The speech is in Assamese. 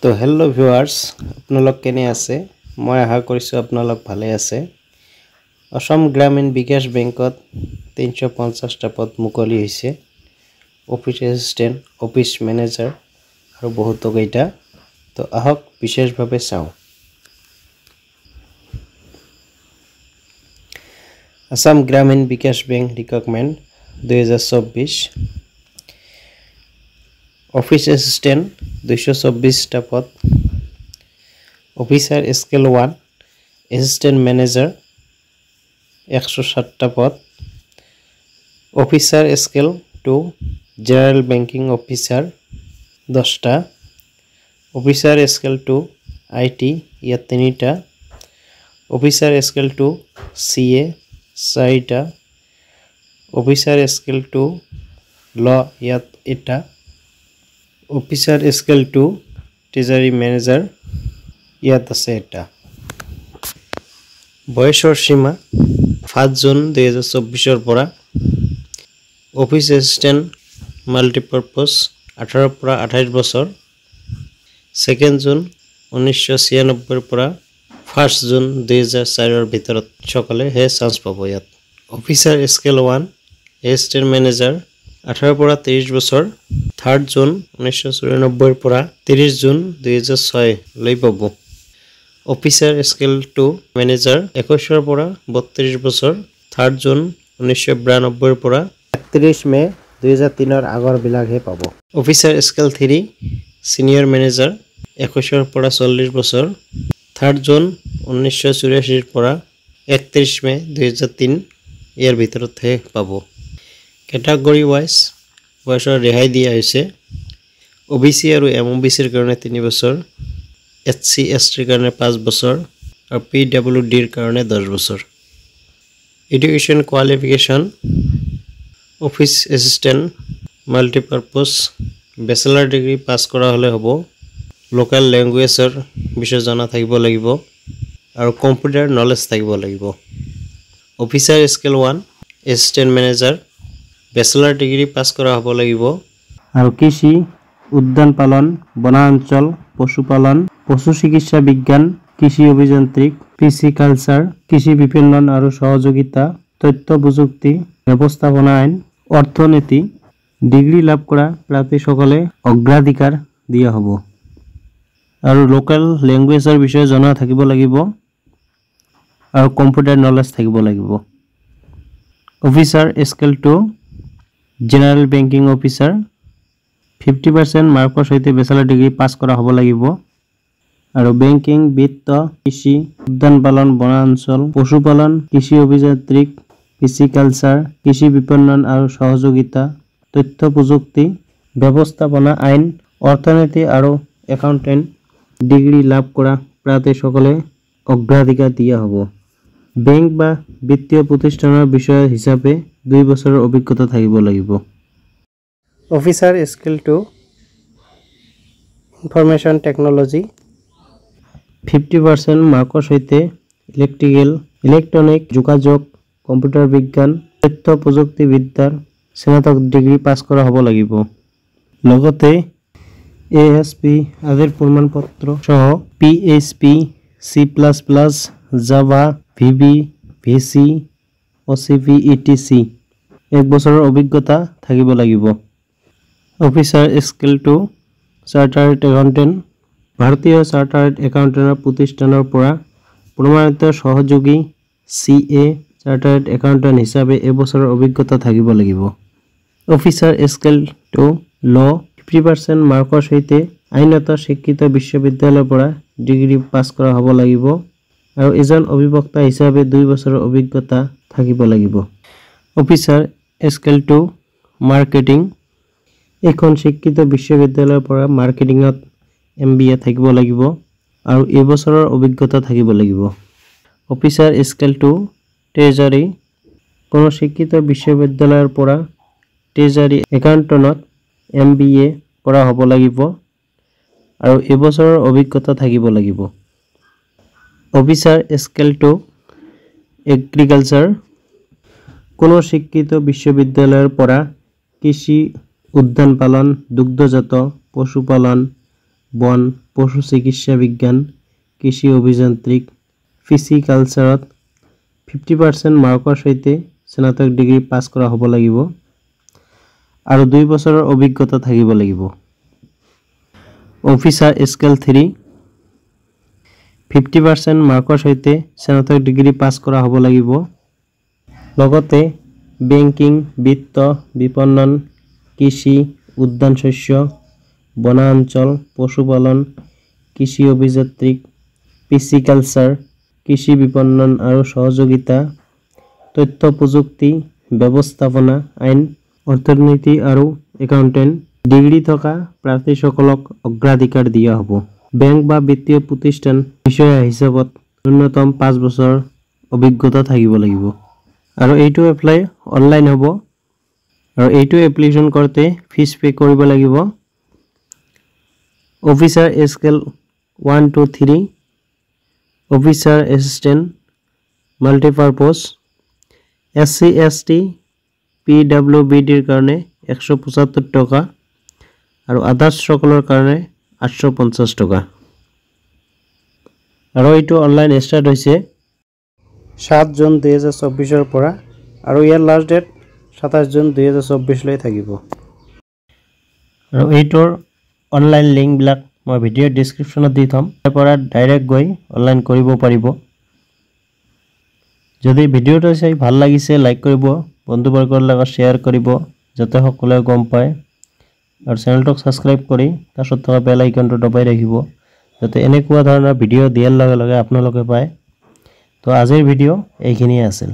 তো হেল্লো ভিউয়াৰ্স, আপোনালোক কেনে আছে? মই আশা কৰিছো আপোনালোক ভালে আছে। অসম গ্ৰামীণ বিকাশ বেংকত 350টা পদ মুকলি হৈছে। অফিস এসিস্টেন্ট, অফিস ম্যানেজাৰ আৰু বহুতো কেইটা। তো আহক বিশেষভাৱে চাওঁ। আসাম গ্ৰামীণ বিকাশ বেংক ৰিক্ৰুটমেণ্ট 2024। অফিস এসিস্টেন্ট 224টা পদ, অফিসার স্কেল 1, এসিস্টেন্ট ম্যানেজার 107টা পদ, officer scale 2, general banking officer 10টা, অফিসার স্কেল 2 আইটি ইয়াত 3টা, অফিসার স্কেল 2 সিএ 4টা, অফিসার স্কেল 2 ল ইয়াত 8টা, অফিসার স্কেল 2 ট্রেজারি ম্যানেজার ইয়াত আছে 8টা। বয়সৰ সীমা 5 জুন 2024 পৰা। অফিস এসিস্টেন্ট মাল্টিপাৰপাস 18 পৰা 28 বছৰ। 2 জুন 1996 পৰা 1 জুন 2004 ভিতৰত সকলে হে চান্স পাব ইয়াত। অফিসাৰ স্কেল 1 এসিস্টেন্ট ম্যানেজাৰ 18 পৰা 30 বছৰ। 3 জুন 1994 পৰা 30 জুন 2006 লৈ পাব। অফিসাৰ স্কেল 2 ম্যানেজাৰ 21 পৰা 32 বছৰ। 3 জুন 1992 পৰা 31 মে 2003 আগৰ বিলাকহে পাব। অফিসাৰ স্কেল 3 সিনিয়ৰ ম্যানেজাৰ 21 পৰা 40 বছৰ। 3 জুন 1984 পৰা 31 মে 2003 ইয়াৰ ভিতৰতহে পাব। ক্যাটাগৰি ওয়াইজ বয়সৰ ৰেহাই দিয়া হৈছে। ওবিসি আৰু এমওবিসিৰ কাৰণে 3 বছৰ, এসসি এসটিৰ কাৰণে 5 বছৰ আৰু পিডব্লিউডিৰ কাৰণে 10 বছৰ। Education qualification office assistant multipurpose bachelor degree pass কৰা হলে হ'ব। লোকাল ল্যাঙ্গুৱেজৰ বিষয়ে জনা থাকিব লাগিব আৰু কম্পিউটাৰ নলেজ থাকিব লাগিব। Officer scale 1 assistant manager bachelor degree pass কৰা হ'ব লাগিব আৰু কৃষি, উদ্যান পালন, বনাঞ্চল, পশুপালন, পশু চিকিৎসা বিজ্ঞান, কৃষি অভিযান্ত্ৰিক, পিসিকালচাৰ, কৃষি বিপণন আৰু সহযোগিতা, তথ্য প্ৰযুক্তি, ব্যৱস্থাপনা আইন, অৰ্থনীতি ডিগ্ৰী লাভ কৰা প্ৰাৰ্থীসকলে অগ্ৰাধিকাৰ দিয়া হ'ব আৰু লোকাল ল্যাঙ্গুৱেজৰ বিষয়ে জনা থাকিব লাগিব আৰু কম্পিউটাৰ নলেজ থাকিব লাগিব। Officer scale 2 general banking officer 50% মাৰ্কৰ সৈতে ব্যাচেলাৰ ডিগ্ৰী পাস কৰা হ'ব লাগিব আৰু বেংকিং, বিত্ত, কৃষি, উদ্যান পালন, বনাঞ্চল, পশুপালন, কৃষি অভিযান্ত্ৰিক, পিসিকালচাৰ, কৃষি বিপণন আৰু সহযোগিতা, তথ্য প্ৰযুক্তি, ব্যৱস্থাপনা আইন, অৰ্থনীতি আৰু একাউণ্টেন্ট ডিগ্ৰী লাভ কৰা প্ৰাৰ্থীসকলে অগ্ৰাধিকাৰ দিয়া হ'ব। বেংক বা বিত্তীয় প্ৰতিষ্ঠানৰ বিষয় হিচাপে 2 বছৰৰ অভিজ্ঞতা থাকিব লাগিব। অফিসাৰ স্কেল 2 ইনফৰমেশন টেকনোলজি 50% মাৰ্কৰ সৈতে ইলেক্ট্ৰনিক যোগাযোগ, কম্পিউটাৰ বিজ্ঞান, তথ্য প্ৰযুক্তিবিদ্যাৰ স্নাতক ডিগ্ৰী পাস কৰা হ'ব লাগিব। লগতে এএসপি আদিৰ প্ৰমাণপত্ৰ সহ PHP, C++, Java, VB, VC, OCP, etc 1 বছৰৰ অভিজ্ঞতা থাকিব লাগিব। অফিসাৰ স্কেল 2 চাৰ্টাৰ্ড একাউণ্টেন্ট ভাৰতীয় চাৰ্টাৰ্ড একাউণ্টেন্টৰ প্ৰতিষ্ঠানৰ পৰা প্ৰমাণিত সহযোগী CA চাৰ্টাৰ্ড একাউণ্টেন্ট হিচাপে 1 বছৰৰ অভিজ্ঞতা থাকিব লাগিব। অফিসাৰ স্কেল 2 ল 50% মাৰ্কৰ সৈতে আইনত স্বীকৃত বিশ্ববিদ্যালয়ৰ পৰা ডিগ্ৰী পাস কৰা হ'ব লাগিব আৰু এজন অভিবক্তা হিচাপে 2 বছৰৰ অভিজ্ঞতা থাকিব লাগিব। অফিসাৰ স্কেল 2 মাৰ্কেটিং এখন স্বীকৃত বিশ্ববিদ্যালয়ৰ পৰা মাৰ্কেটিঙত MBA থাকিব লাগিব আৰু 1 বছৰৰ অভিজ্ঞতা থাকিব লাগিব। অফিসাৰ স্কেল 2 ট্ৰেজাৰী কোনো স্বীকৃত বিশ্ববিদ্যালয়ৰ পৰা ট্ৰেজাৰী একাউণ্টনত MBA কৰা হ'ব লাগিব আৰু 1 বছৰৰ অভিজ্ঞতা থাকিব লাগিব। অফিসাৰ স্কেল 2 এগ্ৰিকালচাৰ কোনো স্বীকৃত বিশ্ববিদ্যালয়ৰ পৰা কৃষি, উদ্যান পালন, দুগ্ধজাত, পশুপালন, বন পশু চিকিৎসা বিজ্ঞান কৃষি অভিযান্ত্ৰিক ফিচিকালচাৰত 50% মাৰ্কৰ সৈতে স্নাতক ডিগ্ৰী পাছ কৰা হ'ব লাগিব আৰু 2 বছৰৰ অভিজ্ঞতা থাকিব লাগিব অফিচাৰ স্কেল 3 50% মাৰ্কৰ সৈতে স্নাতক ডিগ্ৰী পাছ কৰা হ'ব লাগিব লগতে বেংকিং বিত্ত বিপণন কৃষি উদ্যান শস্য বনাঞ্চল পশুপালন কৃষি অভিযান্ত্ৰিক ফিচিকালচাৰ কৃষি বিপণন আৰু সহযোগিতা তথ্য প্ৰযুক্তি ব্যৱস্থাপনা আইন অৰ্থনীতি আৰু একাউণ্টেন্ট ডিগ্ৰী থকা প্ৰাৰ্থীসকলক অগ্ৰাধিকাৰ দিয়া হ'ব বেংক বা বিত্তীয় প্ৰতিষ্ঠান বিষয়া হিচাপত ন্যূনতম 5 বছৰ অভিজ্ঞতা থাকিব লাগিব আৰু এইটো এপ্লাই অনলাইন হ'ব আৰু এইটো এপ্লিকেশন কৰতে ফিজ পে কৰিব লাগিব officer scale 1 2 3 officer assistant multipurpose SC ST পিডব্লিউবিডিৰ কাৰণে 175 টকা আৰু আদাৰ্স সকলৰ কাৰণে 850 টকা আৰু এইটো অনলাইন ষ্টাৰ্ট হৈছে 7 জুন 2024 ৰ পৰা আৰু ইয়াৰ লাষ্ট ডেট 27 জুন 2024 লৈ থাকিব আৰু এইটোৰ অনলাইন লিংক বিলাক মই ভিডিও ডেসক্ৰিপচনত দি থম তাৰ পৰা ডাইৰেক্ট গৈ অনলাইন কৰিব পাৰিব যদি ভিডিওটো চাই ভাল লাগিছে লাইক কৰিব বন্ধুবৰ্গৰ লগত শেয়াৰ কৰিব যাতে সকলোৱে গম পায় আৰু চেনেলটো সাবস্ক্ৰাইব কৰি তাছত থকা বেল আইকনটো দবাই ৰাখিব যাতে এনেকুৱা ধৰণৰ ভিডিও দিয়াৰ লগে লগে আপোনালোকে পায় তো আজিৰ ভিডিও এইখিনিয়ে আছিল